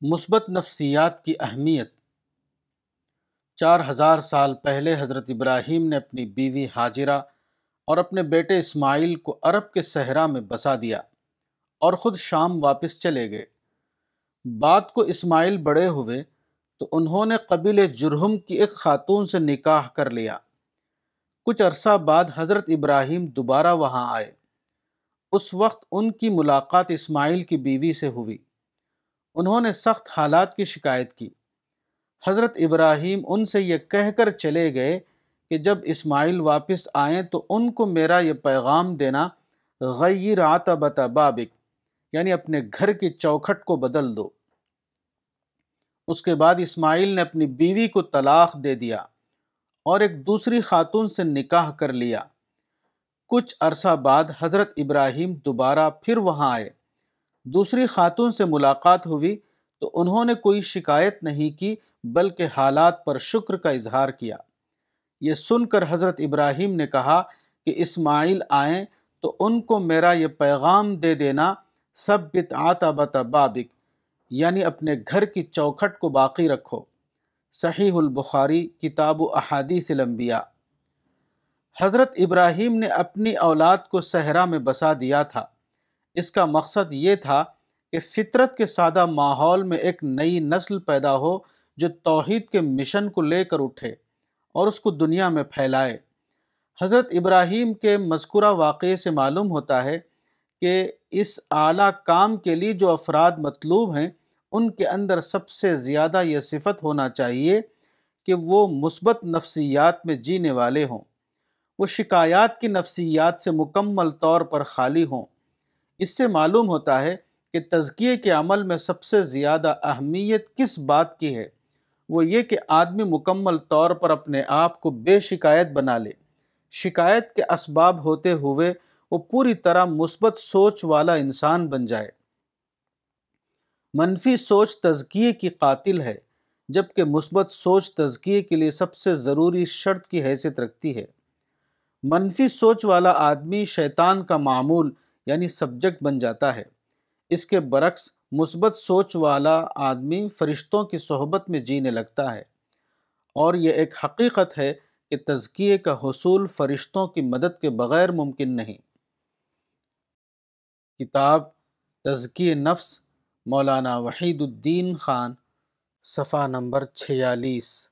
مثبت نفسیات کی اہمیت۔ 4000 سال پہلے حضرت ابراہیم نے اپنی بیوی ہاجرہ اور اپنے بیٹے اسماعیل کو عرب کے صحرا میں بسا دیا اور خود شام واپس چلے گئے۔ بعد کو اسماعیل بڑے ہوئے تو انہوں نے قبیلہ جرہم کی ایک خاتون سے نکاح کر لیا۔ کچھ عرصہ بعد حضرت ابراہیم دوبارہ وہاں آئے۔ اس وقت ان کی ملاقات اسماعیل کی بیوی سے ہوئی۔ انہوں نے سخت حالات کی شکایت کی۔ حضرت ابراہیم ان سے یہ کہہ کر چلے گئے کہ جب اسماعیل واپس آئیں تو ان کو میرا یہ پیغام دینا، غیر عتبۃ بابک، یعنی اپنے گھر کی چوکھٹ کو بدل دو۔ اس کے بعد اسماعیل نے اپنی بیوی کو طلاق دے دیا اور ایک دوسری خاتون سے نکاح کر لیا۔ کچھ عرصہ بعد حضرت ابراہیم دوبارہ پھر وہاں آئے۔ دوسری خاتون سے ملاقات ہوئی تو انہوں نے کوئی شکایت نہیں کی بلکہ حالات پر شکر کا اظہار کیا۔ یہ سن کر حضرت ابراہیم نے کہا کہ اسماعیل آئیں تو ان کو میرا یہ پیغام دے دینا، ثبت عتبۃ بابک، یعنی اپنے گھر کی چوکھٹ کو باقی رکھو۔ صحیح البخاری کتاب احادیث الانبیاء۔ حضرت ابراہیم نے اپنی اولاد کو صحرا میں بسا دیا تھا۔ اس کا مقصد یہ تھا کہ فطرت کے سادہ ماحول میں ایک نئی نسل پیدا ہو جو توحید کے مشن کو لے کر اٹھے اور اس کو دنیا میں پھیلائے۔ حضرت ابراہیم کے مذکورہ واقعے سے معلوم ہوتا ہے کہ اس اعلیٰ کام کے لیے جو افراد مطلوب ہیں ان کے اندر سب سے زیادہ یہ صفت ہونا چاہیے کہ وہ مثبت نفسیات میں جینے والے ہوں، وہ شکایات کی نفسیات سے مکمل طور پر خالی ہوں۔ اس سے معلوم ہوتا ہے کہ تزکیے کے عمل میں سب سے زیادہ اہمیت کس بات کی ہے، وہ یہ کہ آدمی مکمل طور پر اپنے آپ کو بے شکایت بنا لے۔ شکایت کے اسباب ہوتے ہوئے وہ پوری طرح مثبت سوچ والا انسان بن جائے۔ منفی سوچ تزکیے کی قاتل ہے، جبکہ مثبت سوچ تزکیے کے لیے سب سے ضروری شرط کی حیثیت رکھتی ہے۔ منفی سوچ والا آدمی شیطان کا معمول یعنی سبجیکٹ بن جاتا ہے۔ اس کے برعکس مثبت سوچ والا آدمی فرشتوں کی صحبت میں جینے لگتا ہے، اور یہ ایک حقیقت ہے کہ تزکیے کا حصول فرشتوں کی مدد کے بغیر ممکن نہیں۔ کتاب تزکیہ نفس مولانا وحید الدین خان، صفحہ نمبر 46۔